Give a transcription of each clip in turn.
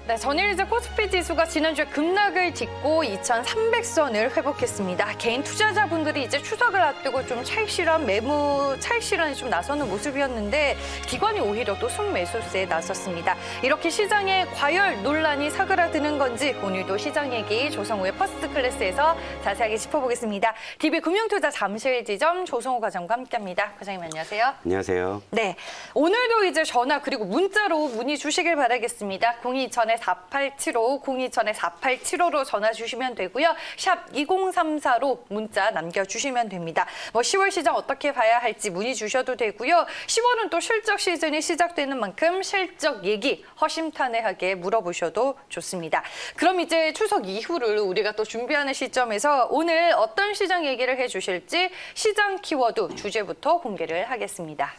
네, 전일제 코스피 지수가 지난주에 급락을 딛고 2,300선을 회복했습니다. 개인 투자자분들이 이제 추석을 앞두고 좀 차익 실현, 매무 차익 실현에 좀 나서는 모습이었는데 기관이 오히려 또 순매수세에 나섰습니다. 이렇게 시장에 과열 논란이 사그라드는 건지 오늘도 시장 얘기 조성우의 퍼스트 클래스에서 자세하게 짚어보겠습니다. DB 금융투자 잠실지점 조성우 과장과 함께합니다. 과장님 안녕하세요. 안녕하세요. 네, 오늘도 이제 전화 그리고 문자로 문의 주시길 바라겠습니다. 027-4875, 027-4875로 전화 주시면 되고요. 샵 2034로 문자 남겨주시면 됩니다. 10월 시장 어떻게 봐야 할지 문의 주셔도 되고요. 10월은 또 실적 시즌이 시작되는 만큼 실적 얘기 허심탄회하게 물어보셔도 좋습니다. 그럼 이제 추석 이후를 우리가 또 준비하는 시점에서 오늘 어떤 시장 얘기를 해주실지 시장 키워드 주제부터 공개를 하겠습니다.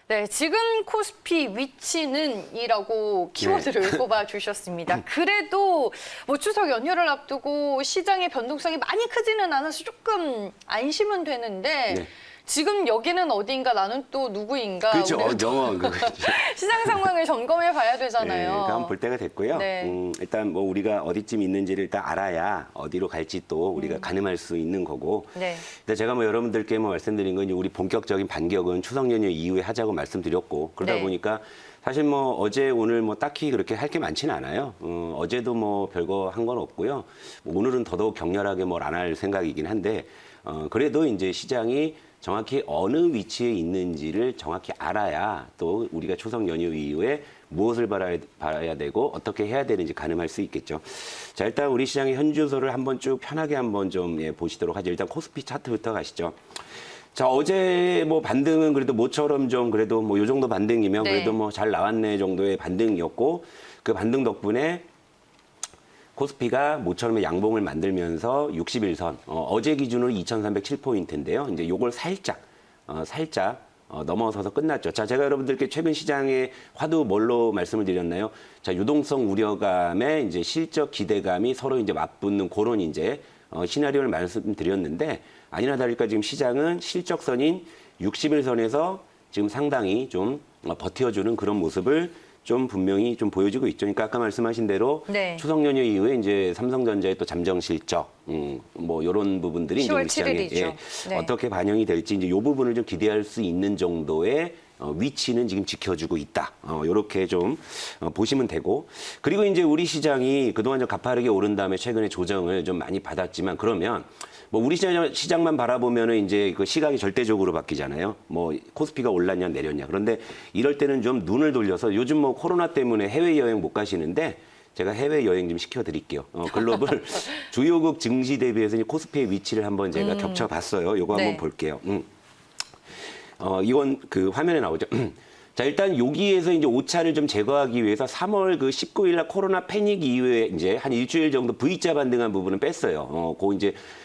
네, 지금 코스피 위치는 이라고 키워드를 꼽아주셨습니다. 그래도 추석 연휴를 앞두고 시장의 변동성이 많이 크지는 않아서 조금 안심은 되는데 네. 지금 여기는 어디인가 나는 또 누구인가 그렇죠. 우리가 시장 상황을 점검해 봐야 되잖아요. 네, 그러니까 한번 볼 때가 됐고요. 네. 일단 우리가 어디쯤 있는지를 일단 알아야 어디로 갈지 또 우리가 가늠할 수 있는 거고. 네. 근데 제가 여러분들께 말씀드린 건 우리 본격적인 반격은 추석 연휴 이후에 하자고 말씀드렸고 그러다 네. 보니까 사실 어제 오늘 딱히 그렇게 할 게 많지는 않아요. 어제도 별거 한 건 없고요. 오늘은 더더욱 격렬하게 안 할 생각이긴 한데 그래도 이제 시장이 정확히 어느 위치에 있는지를 정확히 알아야 또 우리가 추석 연휴 이후에 무엇을 봐야 되고 어떻게 해야 되는지 가늠할 수 있겠죠. 자, 일단 우리 시장의 현주소를 한번 쭉 편하게 한번 좀 보시도록 하죠. 일단 코스피 차트부터 가시죠. 자, 어제 반등은 그래도 모처럼 좀 그래도 요 정도 반등이면 네. 그래도 잘 나왔네 정도의 반등이었고 그 반등 덕분에 코스피가 모처럼 양봉을 만들면서 61선, 어제 기준으로 2,307포인트인데요. 이제 요걸 살짝 넘어서서 끝났죠. 자, 제가 여러분들께 최근 시장의 화두 뭘로 말씀을 드렸나요? 자, 유동성 우려감에 이제 실적 기대감이 서로 이제 맞붙는 그런 시나리오를 말씀드렸는데 아니나 다를까 지금 시장은 실적선인 61선에서 지금 상당히 좀 버텨주는 그런 모습을 좀 분명히 좀 보여지고 있죠. 그러니까 아까 말씀하신 대로 네. 추석 연휴 이후에 이제 삼성전자의 또 잠정 실적, 이런 부분들이 이제 10월 우리 시장에 7일이죠. 네. 어떻게 반영이 될지 이제 이 부분을 좀 기대할 수 있는 정도의 위치는 지금 지켜주고 있다. 이렇게 좀 보시면 되고 그리고 이제 우리 시장이 그동안 좀 가파르게 오른 다음에 최근에 조정을 좀 많이 받았지만 그러면 우리 시장만 바라보면은 이제 그 시각이 절대적으로 바뀌잖아요. 코스피가 올랐냐 내렸냐. 그런데 이럴 때는 좀 눈을 돌려서 요즘 코로나 때문에 해외여행 못 가시는데 제가 해외여행 좀 시켜드릴게요. 글로벌 주요국 증시 대비해서 이제 코스피의 위치를 한번 제가 겹쳐봤어요. 요거 한번 네. 볼게요. 이건 그 화면에 나오죠. 자, 일단 여기에서 이제 오차를 좀 제거하기 위해서 3월 그 19일 날 코로나 패닉 이후에 이제 한 일주일 정도 V자 반등한 부분은 뺐어요.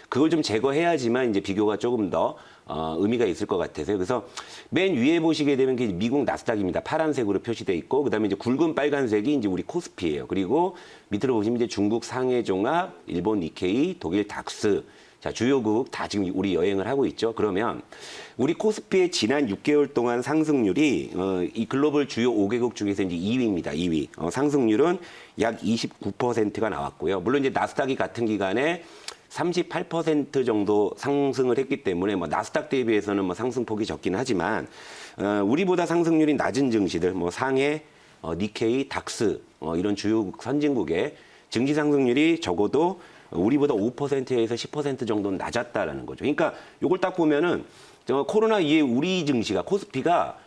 그걸 좀 제거해야지만 이제 비교가 조금 더 의미가 있을 것 같아서요. 그래서 맨 위에 보시게 되면 미국 나스닥입니다. 파란색으로 표시돼 있고 그다음에 이제 굵은 빨간색이 이제 우리 코스피예요. 그리고 밑으로 보시면 이제 중국 상해종합, 일본 니케이, 독일 닥스. 자, 주요국 다 지금 우리 여행을 하고 있죠. 그러면 우리 코스피의 지난 6개월 동안 상승률이 이 글로벌 주요 5개국 중에서 이제 2위입니다. 2위. 상승률은 약 29%가 나왔고요. 물론 이제 나스닥이 같은 기간에 38% 정도 상승을 했기 때문에 나스닥 대비해서는 상승폭이 적긴 하지만 우리보다 상승률이 낮은 증시들 상해, 니케이, 닥스 이런 주요 선진국의 증시 상승률이 적어도 우리보다 5%에서 10% 정도는 낮았다라는 거죠. 그러니까 이걸 딱 보면은 코로나 이후에 우리 증시가 코스피가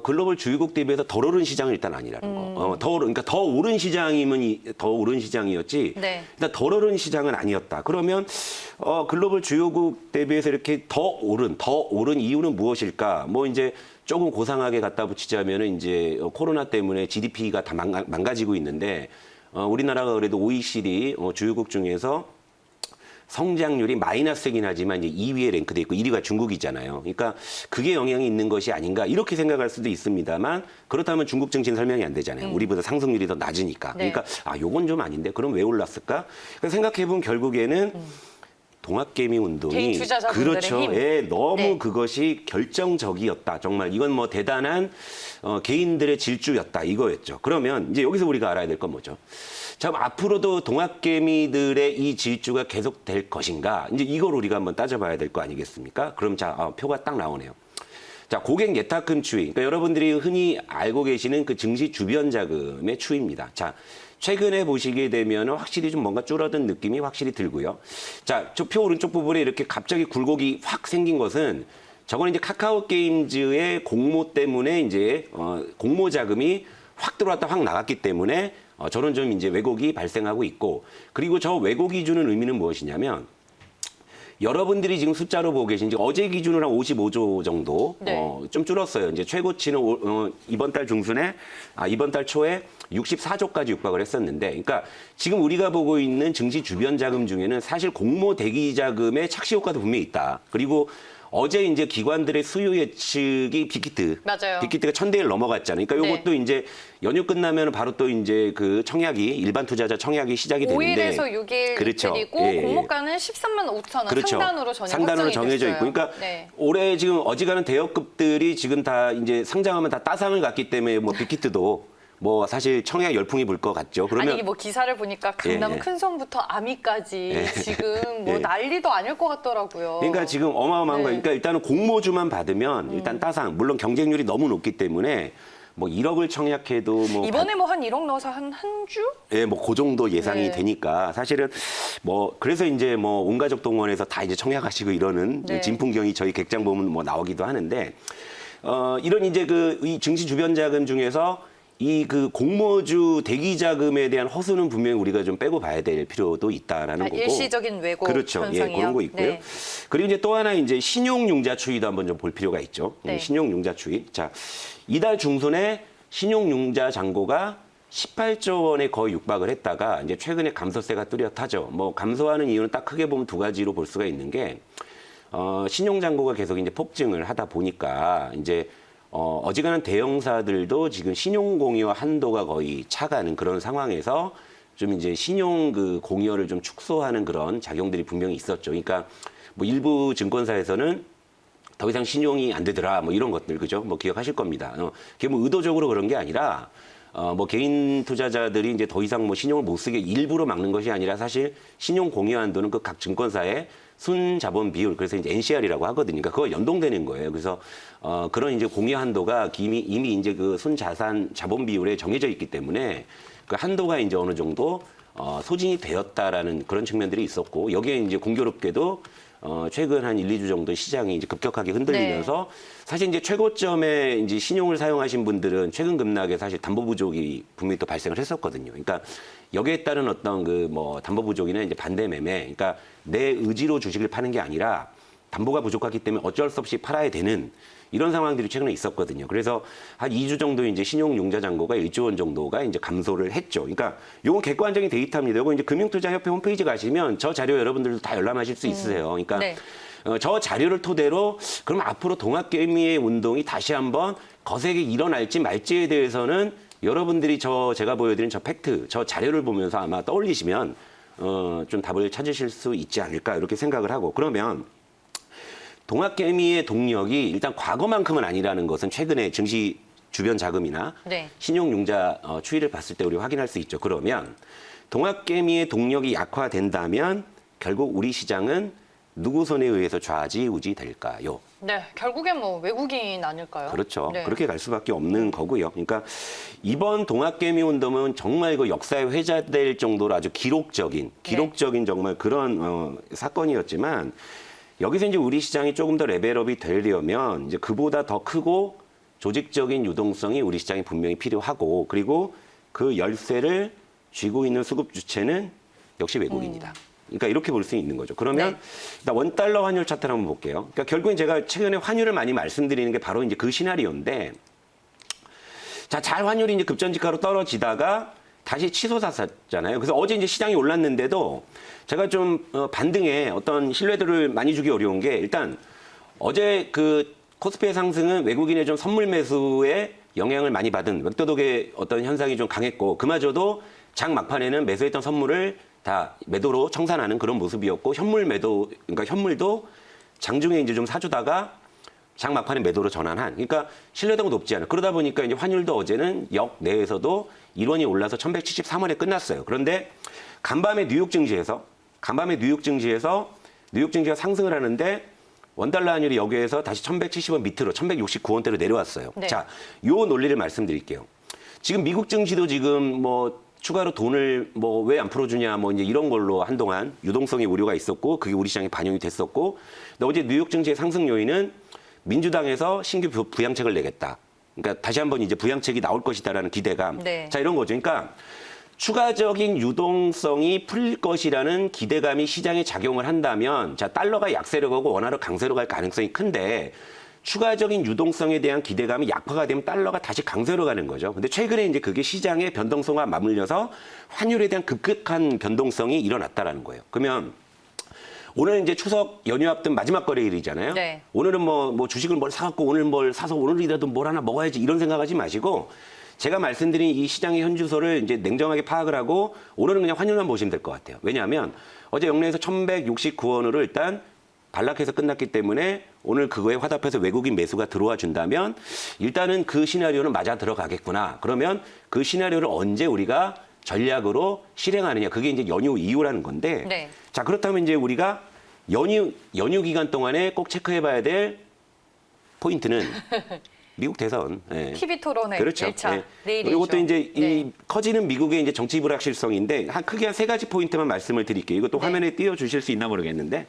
글로벌 주요국 대비해서 덜 오른 시장은 일단 아니라는 거. 그러니까 더 오른 시장이면 더 오른 시장이었지. 네. 일단 덜 오른 시장은 아니었다. 그러면 글로벌 주요국 대비해서 이렇게 더 오른 이유는 무엇일까? 이제 조금 고상하게 갖다 붙이자면은 이제 코로나 때문에 GDP가 다 망가지고 있는데 우리나라가 그래도 OECD 주요국 중에서 성장률이 마이너스이긴 하지만 이제 2위에 랭크돼 있고 1위가 중국이잖아요. 그러니까 그게 영향이 있는 것이 아닌가 이렇게 생각할 수도 있습니다만 그렇다면 중국 증시는 설명이 안 되잖아요. 우리보다 상승률이 더 낮으니까. 네. 그러니까 요건 좀 아닌데 그럼 왜 올랐을까? 그러니까 생각해보면 결국에는 동학개미 운동이 개인 투자자분들의 그렇죠. 힘. 예, 너무 네. 그것이 결정적이었다. 정말 이건 뭐 대단한 개인들의 질주였다 이거였죠. 그러면 이제 여기서 우리가 알아야 될 건 뭐죠? 자, 앞으로도 동학개미들의 이 질주가 계속될 것인가? 이제 이걸 우리가 한번 따져봐야 될 거 아니겠습니까? 그럼 자, 표가 딱 나오네요. 자, 고객 예탁금 추이. 그러니까 여러분들이 흔히 알고 계시는 그 증시 주변 자금의 추이입니다. 자, 최근에 보시게 되면 확실히 좀 뭔가 줄어든 느낌이 확실히 들고요. 자, 저 표 오른쪽 부분에 이렇게 갑자기 굴곡이 확 생긴 것은 저건 이제 카카오 게임즈의 공모 때문에 이제 공모 자금이 확 들어왔다 확 나갔기 때문에 저런 좀 이제 왜곡이 발생하고 있고 그리고 저 왜곡이 주는 의미는 무엇이냐면 여러분들이 지금 숫자로 보고 계신 어제 기준으로 한 55조 정도 네. 좀 줄었어요. 이제 최고치는 이번 달 중순에 이번 달 초에 64조까지 육박을 했었는데, 그러니까 지금 우리가 보고 있는 증시 주변 자금 중에는 사실 공모 대기 자금의 착시 효과도 분명히 있다. 그리고 어제 이제 기관들의 수요 예측이 빅히트. 맞아요. 빅히트가 1,000대 1 넘어갔잖아요. 그러니까 네. 이것도 이제 연휴 끝나면 바로 또 이제 그 청약이 일반 투자자 청약이 시작이 되는데 5일에서 6일 그렇죠. 그리고 예, 예. 공모가는 13만 5천 원 그렇죠. 상단으로 전혀 상단으로 확정이 정해져 됐어요. 있고, 그러니까 네. 올해 지금 어지간한 대여급들이 지금 다 이제 상장하면 다 따상을 갔기 때문에 뭐 빅히트도 뭐 사실 청약 열풍이 불 것 같죠. 그러면 아니 뭐 기사를 보니까 강남 예, 예. 큰섬부터 아미까지 지금 뭐 예. 난리도 아닐 것 같더라고요. 그러니까 지금 어마어마한 네. 거예요. 그러니까 일단은 공모주만 받으면 일단 따상, 물론 경쟁률이 너무 높기 때문에 뭐 1억을 청약해도 뭐 이번에 뭐 한 1억 넣어서 한 주? 예, 뭐 그 정도 예상이 네. 되니까 사실은 뭐 그래서 이제 뭐 온 가족 동원해서 다 이제 청약하시고 이러는 네. 진풍경이 저희 객장 보면 뭐 나오기도 하는데 이런 이제 이 증시 주변 자금 중에서 이 그 공모주 대기 자금에 대한 허수는 분명히 우리가 좀 빼고 봐야 될 필요도 있다라는 거고. 일시적인 왜곡 그렇죠. 현상이요. 예, 그런 거 있고요. 네. 그리고 이제 또 하나 이제 신용융자 추이도 한번 좀 볼 필요가 있죠. 네. 신용융자 추이. 자, 이달 중순에 신용융자 잔고가 18조 원에 거의 육박을 했다가 이제 최근에 감소세가 뚜렷하죠. 뭐 감소하는 이유는 딱 크게 보면 두 가지로 볼 수가 있는 게 신용잔고가 계속 이제 폭증을 하다 보니까 이제 어지간한 대형사들도 지금 신용공여 한도가 거의 차가는 그런 상황에서 좀 이제 신용 그 공여를 좀 축소하는 그런 작용들이 분명히 있었죠. 그러니까 뭐 일부 증권사에서는 더 이상 신용이 안 되더라 뭐 이런 것들 그죠? 뭐 기억하실 겁니다. 그게 뭐 의도적으로 그런 게 아니라 뭐 개인 투자자들이 이제 더 이상 뭐 신용을 못 쓰게 일부러 막는 것이 아니라 사실 신용 공여 한도는 그 각 증권사의 순자본 비율, 그래서 이제 NCR이라고 하거든요. 그러니까 그거 연동되는 거예요. 그래서 그런 이제 공여 한도가 이미 이제 그 순자산 자본 비율에 정해져 있기 때문에 그 한도가 이제 어느 정도 소진이 되었다라는 그런 측면들이 있었고 여기에 이제 공교롭게도 최근 한 1, 2주 정도 시장이 이제 급격하게 흔들리면서 사실 이제 최고점에 이제 신용을 사용하신 분들은 최근 급락에 사실 담보 부족이 분명히 또 발생을 했었거든요. 그러니까 여기에 따른 어떤 그 뭐 담보 부족이나 이제 반대 매매, 그러니까 내 의지로 주식을 파는 게 아니라 담보가 부족하기 때문에 어쩔 수 없이 팔아야 되는 이런 상황들이 최근에 있었거든요. 그래서 한 2주 정도 이제 신용융자 잔고가 1조 원 정도가 이제 감소를 했죠. 그러니까 요건 객관적인 데이터입니다. 요거 이제 금융투자협회 홈페이지 가시면 저 자료 여러분들도 다 열람하실 수 있으세요. 그러니까 네. 저 자료를 토대로 그럼 앞으로 동학개미의 운동이 다시 한번 거세게 일어날지 말지에 대해서는 여러분들이 제가 보여드린 저 팩트, 저 자료를 보면서 아마 떠올리시면 좀 답을 찾으실 수 있지 않을까 이렇게 생각을 하고 그러면 동학개미의 동력이 일단 과거만큼은 아니라는 것은 최근에 증시 주변 자금이나 네. 신용융자 추이를 봤을 때 우리 확인할 수 있죠. 그러면 동학개미의 동력이 약화된다면 결국 우리 시장은 누구 손에 의해서 좌지우지 될까요? 네, 결국엔 뭐 외국인 아닐까요? 그렇죠. 네. 그렇게 갈 수밖에 없는 거고요. 그러니까 이번 동학개미 운동은 정말 이거 역사에 회자될 정도로 아주 기록적인 정말 그런 사건이었지만 여기서 이제 우리 시장이 조금 더 레벨업이 되려면 이제 그보다 더 크고 조직적인 유동성이 우리 시장에 분명히 필요하고 그리고 그 열쇠를 쥐고 있는 수급 주체는 역시 외국인이다. 그러니까 이렇게 볼 수 있는 거죠. 그러면 일단 원달러 환율 차트를 한번 볼게요. 그러니까 결국엔 제가 최근에 환율을 많이 말씀드리는 게 바로 이제 그 시나리오인데 자, 잘 환율이 이제 급전직하로 떨어지다가 다시 치솟았잖아요. 그래서 어제 이제 시장이 올랐는데도 제가 좀 반등에 어떤 신뢰도를 많이 주기 어려운 게 일단 어제 그 코스피의 상승은 외국인의 좀 선물 매수에 영향을 많이 받은 웹도독의 어떤 현상이 좀 강했고 그마저도 장 막판에는 매수했던 선물을 다 매도로 청산하는 그런 모습이었고 현물 매도 그러니까 현물도 장중에 이제 좀 사주다가 장 막판에 매도로 전환한 그러니까 신뢰도가 높지 않아. 그러다 보니까 이제 환율도 어제는 역 내에서도 1원이 올라서 1173원에 끝났어요. 그런데 간밤에 뉴욕 증시에서 뉴욕 증시가 상승을 하는데 원달러 환율이 여기에서 다시 1170원 밑으로 1169원대로 내려왔어요. 네. 자, 요 논리를 말씀드릴게요. 지금 미국 증시도 지금 뭐 추가로 돈을 뭐 왜 안 풀어주냐 뭐 이제 이런 걸로 한동안 유동성의 우려가 있었고 그게 우리 시장에 반영이 됐었고 근데 어제 뉴욕 증시의 상승 요인은 민주당에서 신규 부양책을 내겠다. 그러니까 다시 한번 이제 부양책이 나올 것이다라는 기대감. 네. 자, 이런 거죠. 그러니까 추가적인 유동성이 풀릴 것이라는 기대감이 시장에 작용을 한다면 자, 달러가 약세로 가고 원화로 강세로 갈 가능성이 큰데 추가적인 유동성에 대한 기대감이 약화가 되면 달러가 다시 강세로 가는 거죠. 근데 최근에 이제 그게 시장의 변동성과 맞물려서 환율에 대한 급격한 변동성이 일어났다라는 거예요. 그러면 오늘 이제 추석 연휴 앞둔 마지막 거래일이잖아요. 네. 오늘은 뭐 주식을 뭘 사갖고 오늘 뭘 사서 오늘이라도 뭘 하나 먹어야지 이런 생각하지 마시고 제가 말씀드린 이 시장의 현주소를 이제 냉정하게 파악을 하고 오늘은 그냥 환율만 보시면 될 것 같아요. 왜냐하면 어제 영내에서 1169원으로 일단 반락해서 끝났기 때문에 오늘 그거에 화답해서 외국인 매수가 들어와 준다면 일단은 그 시나리오는 맞아 들어가겠구나. 그러면 그 시나리오를 언제 우리가 전략으로 실행하느냐. 그게 이제 연휴 이후라는 건데. 네. 자, 그렇다면 이제 우리가 연휴 기간 동안에 꼭 체크해 봐야 될 포인트는 미국 대선. 예. TV 토론회 그렇죠. 1차 예. 내일이죠. 이것도 이제 네. 이 커지는 미국의 이제 정치 불확실성인데 크게 한 세 가지 포인트만 말씀을 드릴게요. 이것도 네. 화면에 띄워 주실 수 있나 모르겠는데.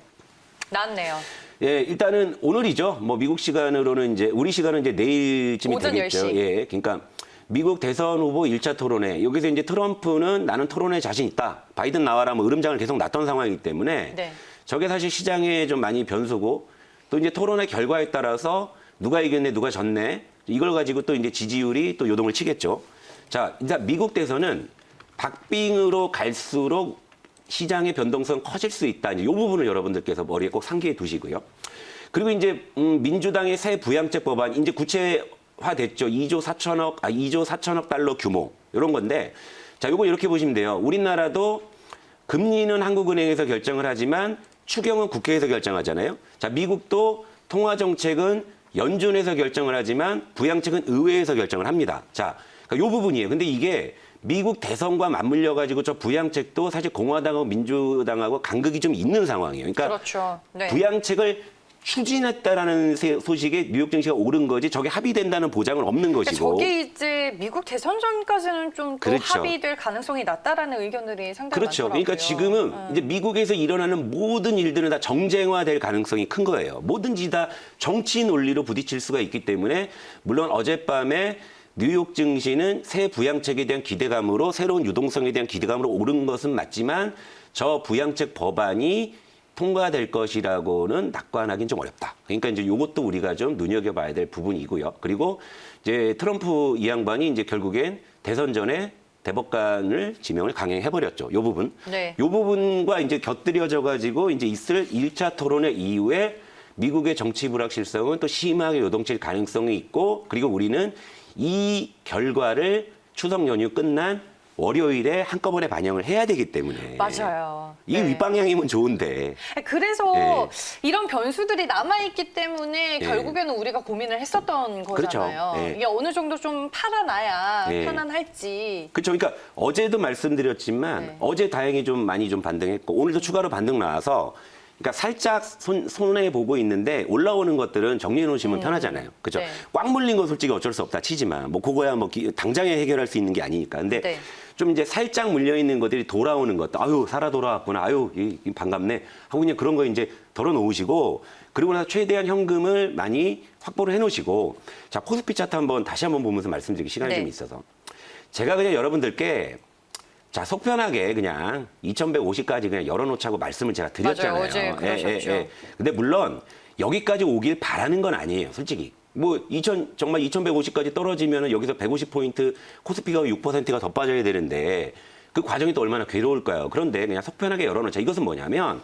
낫네요. 예, 일단은 오늘이죠. 뭐 미국 시간으로는 이제 우리 시간은 이제 내일쯤이 오전 되겠죠. 10시. 예. 그러니까 미국 대선 후보 1차 토론회. 여기서 이제 트럼프는 나는 토론에 자신 있다. 바이든 나와라 뭐 으름장을 계속 놨던 상황이기 때문에 네. 저게 사실 시장에 좀 많이 변수고 또 이제 토론의 결과에 따라서 누가 이겼네, 누가 졌네. 이걸 가지고 또 이제 지지율이 또 요동을 치겠죠. 자, 일단 미국 대선은 박빙으로 갈수록 시장의 변동성 커질 수 있다. 이제 이 부분을 여러분들께서 머리에 꼭 상기해 두시고요. 그리고 이제 민주당의 새 부양책 법안 이제 구체화됐죠. 2조 4천억 달러 규모 이런 건데 자, 요거 이렇게 보시면 돼요. 우리나라도 금리는 한국은행에서 결정을 하지만 추경은 국회에서 결정하잖아요. 자, 미국도 통화 정책은 연준에서 결정을 하지만 부양책은 의회에서 결정을 합니다. 자, 그러니까 요 부분이에요. 근데 이게 미국 대선과 맞물려 가지고 저 부양책도 사실 공화당하고 민주당하고 간극이 좀 있는 상황이에요. 그러니까 그렇죠. 네. 부양책을 추진했다라는 소식에 뉴욕 증시가 오른 거지 저게 합의된다는 보장은 없는 그러니까 것이고. 저게 이제 미국 대선 전까지는 좀 또 그렇죠. 합의될 가능성이 낮다라는 의견들이 상당히 그렇죠. 많더라고요. 그러니까 지금은 이제 미국에서 일어나는 모든 일들은 다 정쟁화될 가능성이 큰 거예요. 뭐든지 다 정치 논리로 부딪힐 수가 있기 때문에 물론 어젯밤에 뉴욕 증시는 새 부양책에 대한 기대감으로 새로운 유동성에 대한 기대감으로 오른 것은 맞지만 저 부양책 법안이 통과될 것이라고는 낙관하기는 좀 어렵다. 그러니까 이제 이것도 우리가 좀 눈여겨봐야 될 부분이고요. 그리고 이제 트럼프 이 양반이 이제 결국엔 대선 전에 대법관을 지명을 강행해버렸죠. 이 부분. 네. 이 부분과 이제 곁들여져 가지고 이제 있을 1차 토론회 이후에 미국의 정치 불확실성은 또 심하게 요동칠 가능성이 있고 그리고 우리는 이 결과를 추석 연휴 끝난 월요일에 한꺼번에 반영을 해야 되기 때문에. 맞아요. 이게 네. 윗방향이면 좋은데. 그래서 예. 이런 변수들이 남아있기 때문에 결국에는 우리가 고민을 했었던 거잖아요. 그렇죠. 예. 이게 어느 정도 좀 팔아놔야 예. 편안할지. 그렇죠. 그러니까 어제도 말씀드렸지만 네. 어제 다행히 좀 많이 좀 반등했고 오늘도 추가로 반등 나와서 그러니까 살짝 손해 보고 있는데 올라오는 것들은 정리해 놓으시면 편하잖아요. 그렇죠. 네. 꽉 물린 건 솔직히 어쩔 수 없다 치지만 뭐 그거야 뭐 당장에 해결할 수 있는 게 아니니까. 근데 네. 좀 이제 살짝 물려 있는 것들이 돌아오는 것도 아유 살아 돌아왔구나 아유 반갑네 하고 그냥 그런 거 이제 덜어 놓으시고 그리고 나서 최대한 현금을 많이 확보를 해 놓으시고 자 코스피 차트 한번 다시 한번 보면서 말씀드리기 시간이 네. 좀 있어서 제가 그냥 여러분들께 자, 속편하게 그냥 2150까지 그냥 열어놓자고 말씀을 제가 드렸잖아요. 맞아요. 어제 그러셨죠. 근데 물론 여기까지 오길 바라는 건 아니에요, 솔직히. 뭐 정말 2,150까지 떨어지면은 여기서 150포인트 코스피가 6%가 더 빠져야 되는데 그 과정이 또 얼마나 괴로울까요? 그런데 그냥 속편하게 열어놓자. 이것은 뭐냐면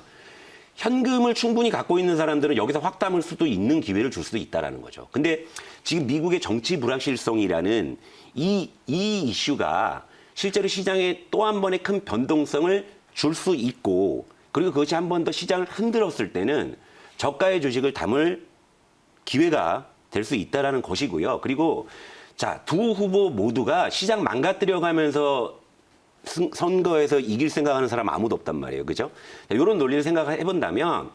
현금을 충분히 갖고 있는 사람들은 여기서 확 담을 수도 있는 기회를 줄 수도 있다라는 거죠. 근데 지금 미국의 정치 불확실성이라는 이 이슈가 실제로 시장에 또 한 번의 큰 변동성을 줄 수 있고 그리고 그것이 한 번 더 시장을 흔들었을 때는 저가의 주식을 담을 기회가 될 수 있다라는 것이고요. 그리고 자, 두 후보 모두가 시장 망가뜨려가면서 선거에서 이길 생각하는 사람 아무도 없단 말이에요. 그죠? 이런 논리를 생각해 본다면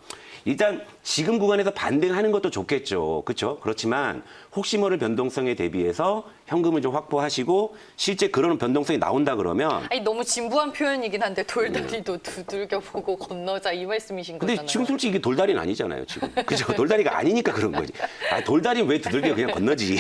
일단 지금 구간에서 반등하는 것도 좋겠죠. 그렇죠? 그렇지만 혹시 모를 변동성에 대비해서 현금을 좀 확보하시고 실제 그런 변동성이 나온다 그러면 아니 너무 진부한 표현이긴 한데 돌다리도 두들겨 보고 건너자 이 말씀이신 근데 거잖아요. 지금 솔직히 이게 돌다리는 아니잖아요, 지금. 그죠? 돌다리가 아니니까 그런 거지. 아, 돌다리는 왜 두들겨 그냥 건너지.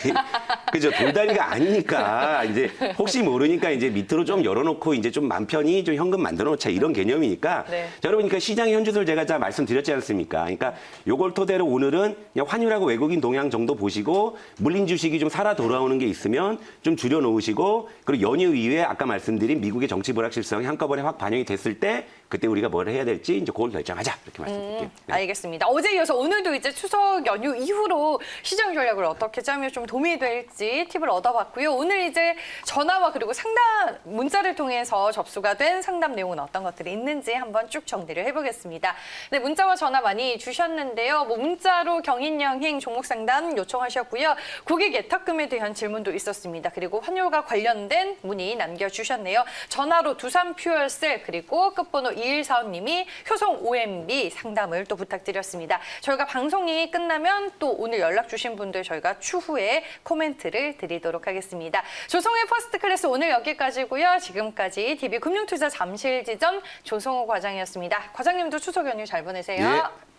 그죠? 돌다리가 아니니까 이제 혹시 모르니까 이제 밑으로 좀 열어놓고 이제 좀 맘 편히 좀 현금 만들어 놓자 이런 개념이니까. 네. 자, 여러분, 그러니까 시장의 현주소를 제가 자 말씀드렸지 않습니까? 그러니까 요걸 토대로 오늘은 그냥 환율하고 외국인 동향 정도 보시고 물린 주식이 좀 살아 돌아오는 게 있으면 좀 줄여놓으시고 그리고 연휴 이후에 아까 말씀드린 미국의 정치 불확실성이 한꺼번에 확 반영이 됐을 때 그때 우리가 뭘 해야 될지 이제 그걸 결정하자 이렇게 말씀드릴게요. 네. 알겠습니다. 어제 이어서 오늘도 이제 추석 연휴 이후로 시장 전략을 어떻게 짜면 좀 도움이 될지 팁을 얻어봤고요. 오늘 이제 전화와 그리고 상담 문자를 통해서 접수가 된 상담 내용은 어떤 것들이 있는지 한번 쭉 정리를 해보겠습니다. 네, 문자와 전화 많이 주셨는데요. 뭐 문자로 경인여행 종목 상담 요청하셨고요. 고객 예탁금에 대한 질문도 있었습니다. 그리고 환율과 관련된 문의 남겨주셨네요. 전화로 두산 퓨얼셀 그리고 끝번호 2145님이 효성 OMB 상담을 또 부탁드렸습니다. 저희가 방송이 끝나면 또 오늘 연락 주신 분들 저희가 추후에 코멘트를 드리도록 하겠습니다. 조성의 퍼스트 클래스 오늘 여기까지고요. 지금까지 DB 금융투자 잠실지점 조성호 과장이었습니다. 과장님도 추석 연휴 잘 보내세요. 예.